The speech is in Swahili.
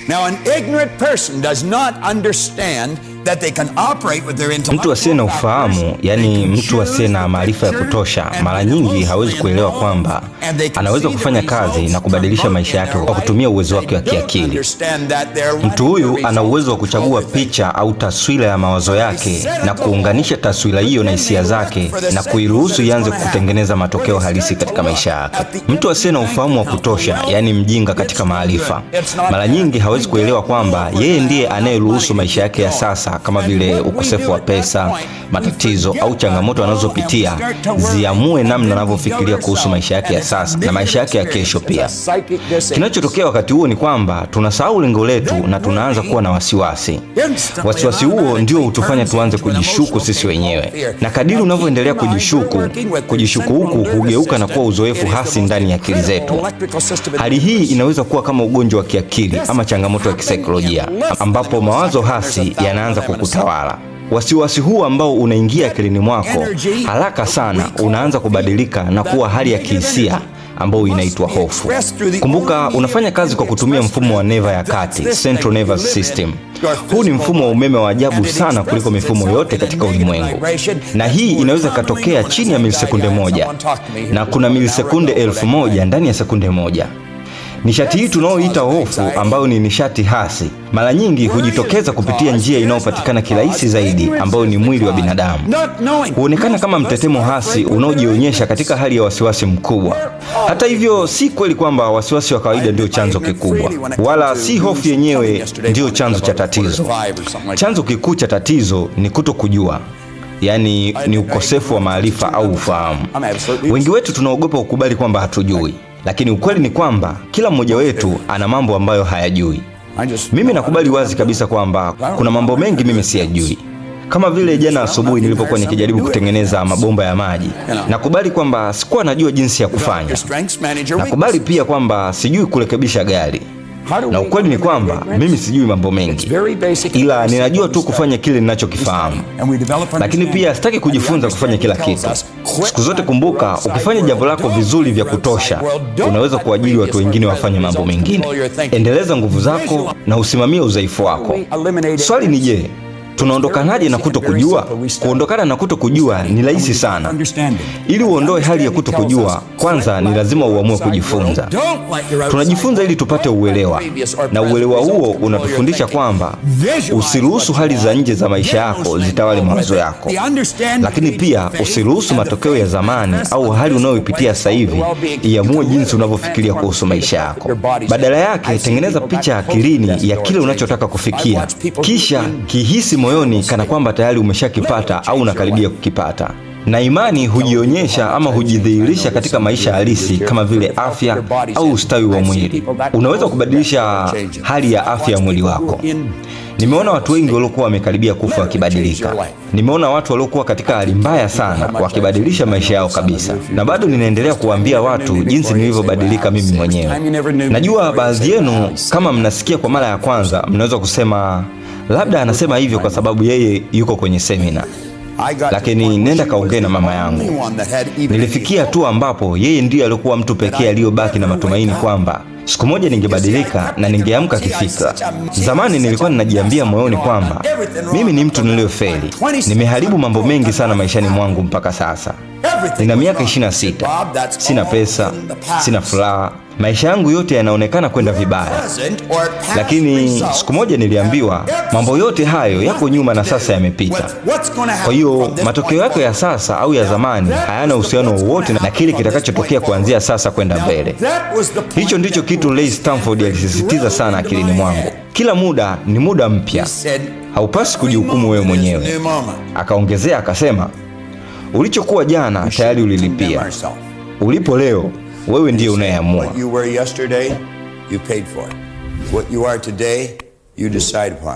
Now an ignorant person does not understand that they can operate with their intellect. Mtu asiye na ufahamu, yani mtu asiye na maarifa ya kutosha, mara nyingi hawezi kuelewa kwamba anaweza kufanya kazi na kubadilisha maisha yake kwa kutumia uwezo wake wa kiakili. Mtu huyu ana uwezo wa kuchagua picha au taswira ya mawazo yake na kuunganisha taswira hiyo na hisia zake na kuiruhusu ianze kutengeneza matokeo halisi katika maisha yake. Mtu asiye na ufahamu wa kutosha, yani mjinga katika maarifa, mara nyingi hawezi kuelewa kwamba yeye ndiye anayeruhusu maisha yake ya sasa, kama vile ukosefu wa pesa, matatizo au changamoto anazopitia, ziamue namna anavyofikiria kuhusu maisha yake ya sasa na maisha yake ya kesho pia. Kinachotokea wakati huo ni kwamba tunasahau lengo letu na tunaanza kuwa na wasiwasi. Wasiwasi huo ndio hutufanya tuanze kujishuku sisi wenyewe. Na kadiri unavyoendelea kujishuku huku hugeuka na kuwa uzoefu hasi ndani ya akili zetu. Hali hii inaweza kuwa kama ugonjwa wa kiakili ama changamoto ya kisaikolojia, ambapo mawazo hasi yanaanza kukutawala. Wasiwasi huu ambao unaingia akilini mwako haraka sana unaanza kubadilika na kuwa hali ya kihisia ambayo inaitwa hofu. Kumbuka, unafanya kazi kwa kutumia mfumo wa neva ya kati, Central Nervous System. Huu ni mfumo wa umeme wa ajabu sana kuliko mifumo yote katika ulimwengu. Na hii inaweza katokea chini ya milisekunde moja. Na kuna milisekunde 1000 ndani ya sekunde moja. Nishati hii tunaoita hofu, ambayo ni nishati hasi, mara nyingi hujitokeza kupitia njia inayopatikana kirahisi zaidi, ambayo ni mwili wa binadamu. Huonekana kama mtetemo hasi unaojionyesha katika hali ya wasiwasi mkubwa. Hata hivyo, si kweli kwamba wasiwasi wa kawaida ndio chanzo kikubwa, wala si hofu yenyewe ndio chanzo cha tatizo. Chanzo kikuu cha tatizo ni kutokujua, yani ni ukosefu wa maarifa au ufahamu. Wengi wetu tunaogopa kukubali kwamba hatujui. Lakini ukweli ni kwamba kila mmoja wetu ana mambo ambayo hayajui. Mimi nakubali wazi kabisa kwamba kuna mambo mengi mimi siyajui. Kama vile jana asubuhi nilipokuwa nikijaribu kutengeneza mabomba ya maji, nakubali kwamba sikuwa najua jinsi ya kufanya. Nakubali pia kwamba sijui kurekebisha gari. Na ukweli ni kwamba mimi sijui mambo mengi, ila ninajua tu kufanya kile ninachokifahamu. Lakini pia sitaki kujifunza kufanya kila kitu. Siku zote kumbuka, ukifanya jambo lako vizuri vya kutosha, unaweza kuajiri watu wengine wafanye mambo mengine. Endeleza nguvu zako na usimamie udhaifu wako. Swali ni je, tunaondokanaje na kutokujua? Kuondokana na kutokujua ni rahisi sana. Ili uondoe hali ya kutokujua, kwanza ni lazima uamue kujifunza. Tunajifunza ili tupate uelewa, na uelewa huo unatufundisha kwamba usiruhusu hali za nje za maisha yako zitawale mawazo yako. Lakini pia usiruhusu matokeo ya zamani au hali unayoipitia sasa hivi iamue jinsi unavyofikiria kuhusu maisha yako. Badala yake, tengeneza picha akilini ya kile unachotaka kufikia, kisha kihisi moyoni kana kwamba tayari umeshakipata au unakaribia kukipata. Na imani hujionyesha ama hujidhihirisha katika maisha halisi, kama vile afya au ustawi wa mwili. Unaweza kubadilisha hali ya afya ya mwili wako. Nimeona watu wengi waliokuwa wamekaribia kufa wakibadilika. Nimeona watu waliokuwa katika hali mbaya sana wakibadilisha maisha yao kabisa. Na bado ninaendelea kuambia watu jinsi nilivyobadilika mimi mwenyewe. Najua baadhi yenu, kama mnasikia kwa mara ya kwanza, mnaweza kusema labda anasema hivyo kwa sababu yeye yuko kwenye semina. Lakini nenda kaongee na mama yangu. Nilifikia tu ambapo yeye ndiye alikuwa mtu pekee aliyobaki na matumaini kwamba siku moja ningebadilika na ningeamka kifikra. Zamani nilikuwa ninajiambia moyoni kwamba mimi ni mtu niliyofeli. Nimeharibu mambo mengi sana maishani mwangu mpaka sasa. Nina miaka 26, sina pesa, sina furaha. Maisha yangu yote yanaonekana kwenda vibaya. Lakini siku moja niliambiwa mambo yote hayo yako nyuma na sasa yamepita. Kwa hiyo matokeo yako ya sasa au ya zamani hayana uhusiano wowote na kile kitakachotokea kuanzia sasa kwenda mbele. Hicho ndicho kitu Ray Stanford alisisitiza sana akilini mwangu. Kila muda ni muda mpya. Haupasi kujihukumu wewe mwenyewe. Akaongezea akasema, ulichokuwa jana tayari ulilipia. Ulipo leo, wewe ndiye unayeamua. What you were yesterday, you paid for it. What you are today, you decide upon.